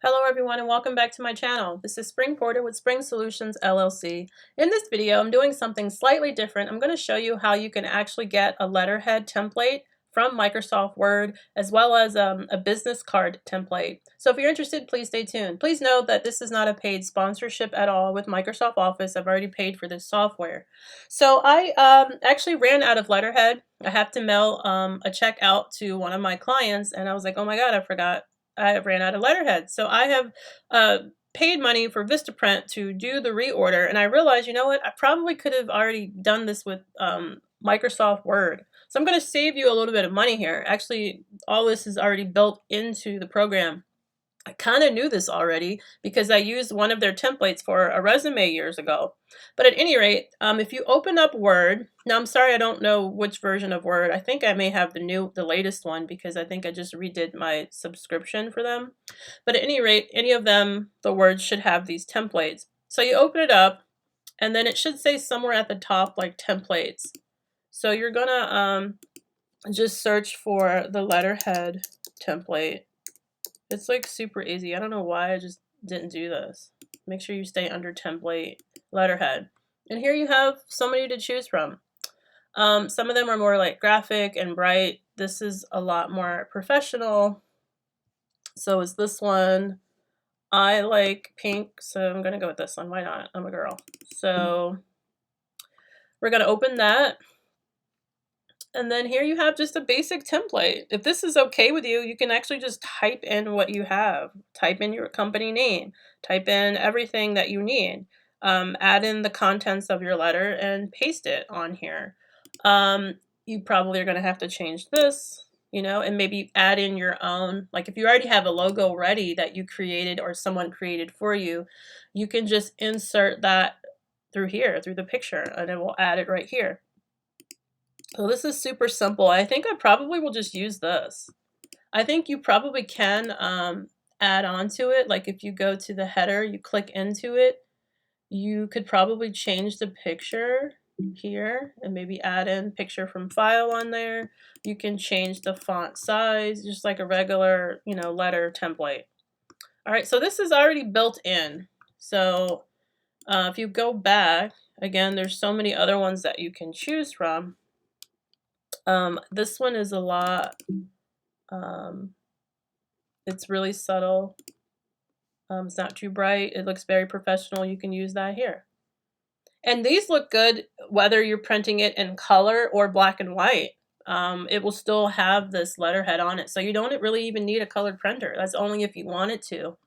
Hello everyone and welcome back to my channel. This is Spring Porter with Spring Solutions LLC. In this video, I'm doing something slightly different. I'm going to show you how you can actually get a letterhead template from Microsoft Word as well as a business card template. So if you're interested, please stay tuned. Please note that this is not a paid sponsorship at all with Microsoft Office. I've already paid for this software. So I actually ran out of letterhead. I have to mail a check out to one of my clients and I was like, oh my God, I ran out of letterhead. So I have paid money for Vistaprint to do the reorder. And I realized, you know what, I probably could have already done this with Microsoft Word. So I'm going to save you a little bit of money here. Actually, all this is already built into the program. I kind of knew this already because I used one of their templates for a resume years ago. But at any rate, if you open up Word, now I'm sorry I don't know which version of Word. I think I may have the latest one because I think I just redid my subscription for them. But at any rate, any of them, the words should have these templates. So you open it up and then it should say somewhere at the top like templates. So you're gonna just search for the letterhead template. It's like super easy. I don't know why I just didn't do this. Make sure you stay under template letterhead. And here you have so many to choose from. Some of them are more like graphic and bright. This is a lot more professional. So is this one. I like pink, so I'm gonna go with this one. Why not? I'm a girl. So we're gonna open that. And then here you have just a basic template. If this is okay with you, you can actually just type in what you have. Type in your company name. Type in everything that you need. Add in the contents of your letter and paste it on here. You probably are going to have to change this, and maybe add in your own. Like if you already have a logo ready that you created or someone created for you, you can just insert that through here, through the picture, and it will add it right here. So this is super simple. I think I probably will just use this. I think you probably can add on to it. Like if you go to the header, you click into it, you could probably change the picture here and maybe add in picture from file on there. You can change the font size, just like a regular, letter template. All right, so this is already built in. So if you go back, again, there's so many other ones that you can choose from. This one is a lot, it's really subtle. It's not too bright. It looks very professional. You can use that here. And these look good whether you're printing it in color or black and white. It will still have this letterhead on it. So you don't really even need a colored printer. That's only if you wanted to.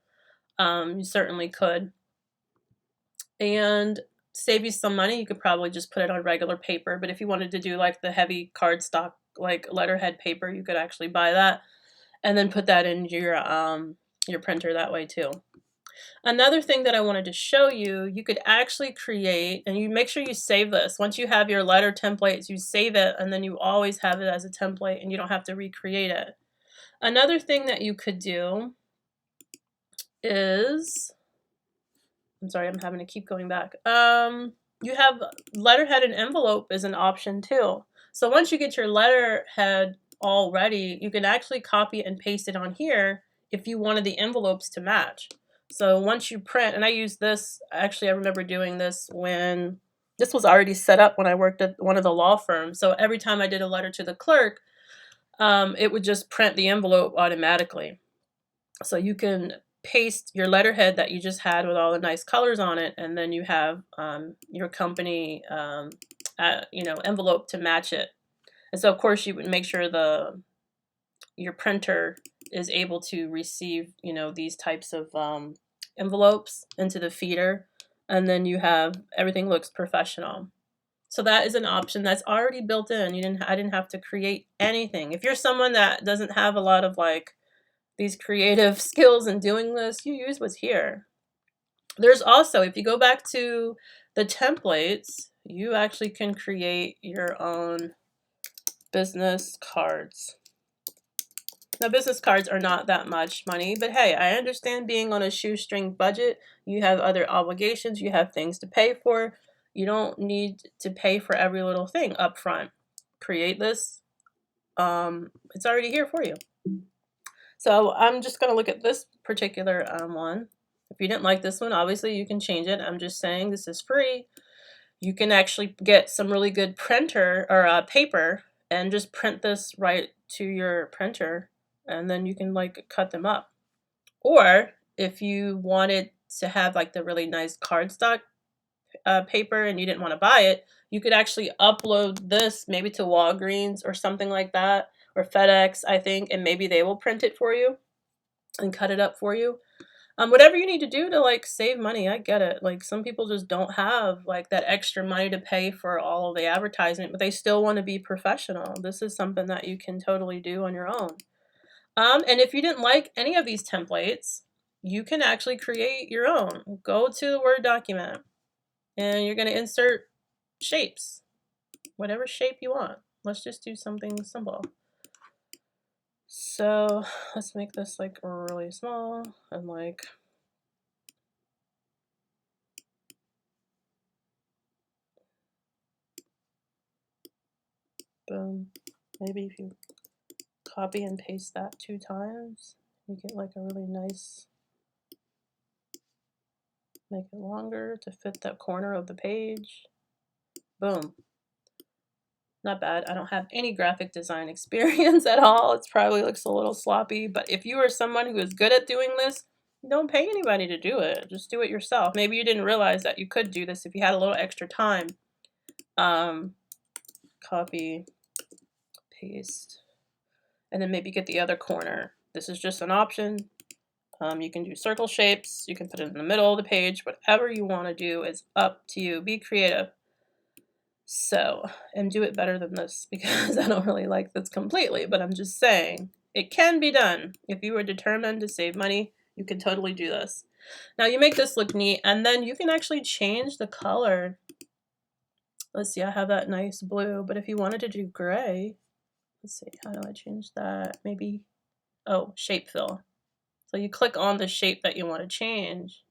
You certainly could. And save you some money, you could probably just put it on regular paper. But if you wanted to do like the heavy cardstock, like letterhead paper, you could actually buy that and then put that in your printer that way too. Another thing that I wanted to show you, you could actually create, and you make sure you save this. Once you have your letter templates, you save it, and then you always have it as a template, and you don't have to recreate it. Another thing that you could do is, I'm sorry, I'm having to keep going back. You have letterhead and envelope as an option too. So once you get your letterhead all ready, you can actually copy and paste it on here if you wanted the envelopes to match. So once you print, and I use this, actually I remember doing this when this was already set up when I worked at one of the law firms. So every time I did a letter to the clerk, it would just print the envelope automatically. So you can paste your letterhead that you just had with all the nice colors on it, and then you have your company envelope to match it. And so of course you would make sure your printer is able to receive these types of envelopes into the feeder, and then you have everything looks professional. So that is an option that's already built in. I didn't have to create anything. If you're someone that doesn't have a lot of these creative skills in doing this, you use what's here. There's also, if you go back to the templates, you actually can create your own business cards. Now, business cards are not that much money, but hey, I understand being on a shoestring budget. You have other obligations, you have things to pay for. You don't need to pay for every little thing up front. Create this. It's already here for you. So I'm just going to look at this particular one. If you didn't like this one, obviously you can change it. I'm just saying this is free. You can actually get some really good printer or paper and just print this right to your printer, and then you can like cut them up. Or if you wanted to have like the really nice cardstock paper and you didn't want to buy it, you could actually upload this maybe to Walgreens or something like that, or FedEx, I think, and maybe they will print it for you and cut it up for you. Whatever you need to do to like save money, I get it. Like some people just don't have like that extra money to pay for all of the advertisement, but they still want to be professional. This is something that you can totally do on your own. And if you didn't like any of these templates, you can actually create your own. Go to the Word document and you're going to insert shapes, whatever shape you want. Let's just do something simple. So let's make this like really small and like boom. Maybe if you copy and paste that 2 times, you get like a really nice, make it longer to fit that corner of the page. Boom. Not bad. I don't have any graphic design experience at all. It probably looks a little sloppy, but if you are someone who is good at doing this, don't pay anybody to do it. Just do it yourself. Maybe you didn't realize that you could do this if you had a little extra time. Copy, paste, and then maybe get the other corner. This is just an option. You can do circle shapes. You can put it in the middle of the page. Whatever you want to do is up to you. Be creative. So, and do it better than this because I don't really like this completely, but I'm just saying it can be done. If you are determined to save money, you can totally do this. Now you make this look neat, and then you can actually change the color. Let's see, I have that nice blue, but if you wanted to do gray, let's see, how do I change that? Maybe, oh, shape fill. So you click on the shape that you want to change.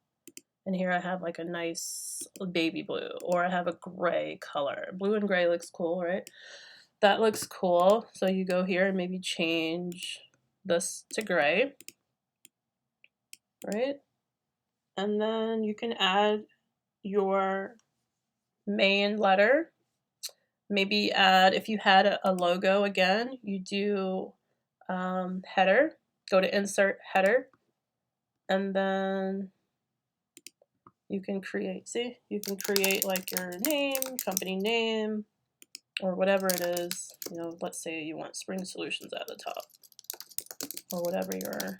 And here I have like a nice baby blue, or I have a gray color. Blue and gray looks cool, right? That looks cool. So you go here and maybe change this to gray, right? And then you can add your main letter. Maybe add, if you had a logo again, you do header, go to insert header, and then you can create, see, you can create like your name, company name, or whatever it is. You know, let's say you want Spring Solutions at the top, or whatever your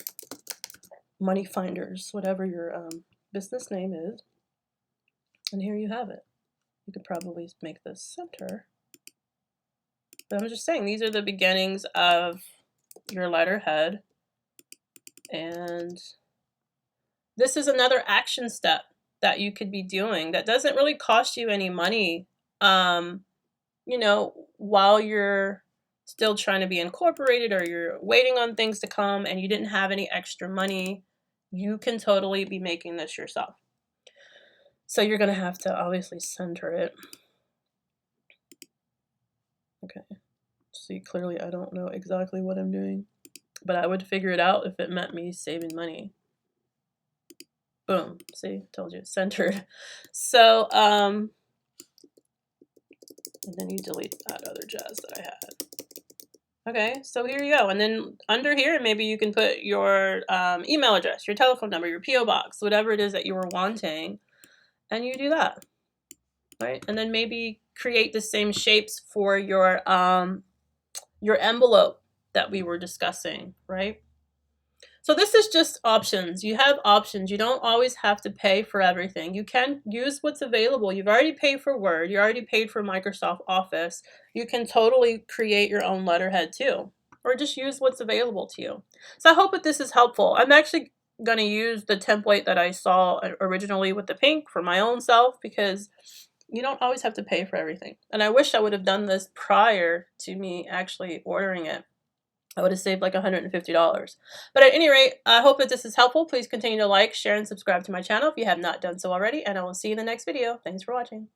money finders, whatever your business name is. And here you have it. You could probably make this center. But I'm just saying, these are the beginnings of your letterhead. And this is another action step that you could be doing that doesn't really cost you any money, you know, while you're still trying to be incorporated or you're waiting on things to come and you didn't have any extra money, you can totally be making this yourself. So you're going to have to obviously center it. Okay. See, clearly I don't know exactly what I'm doing, but I would figure it out if it meant me saving money. Boom. See, told you it's centered. So, and then you delete that other jazz that I had. Okay, so here you go. And then under here, maybe you can put your email address, your telephone number, your P.O. box, whatever it is that you were wanting, and you do that, right? And then maybe create the same shapes for your envelope that we were discussing, right? So this is just options. You have options. You don't always have to pay for everything. You can use what's available. You've already paid for Word. You already paid for Microsoft Office. You can totally create your own letterhead too, or just use what's available to you. So I hope that this is helpful. I'm actually going to use the template that I saw originally with the pink for my own self because you don't always have to pay for everything. And I wish I would have done this prior to me actually ordering it. I would have saved like $150. But at any rate, I hope that this is helpful. Please continue to like, share, and subscribe to my channel if you have not done so already, and I will see you in the next video. Thanks for watching.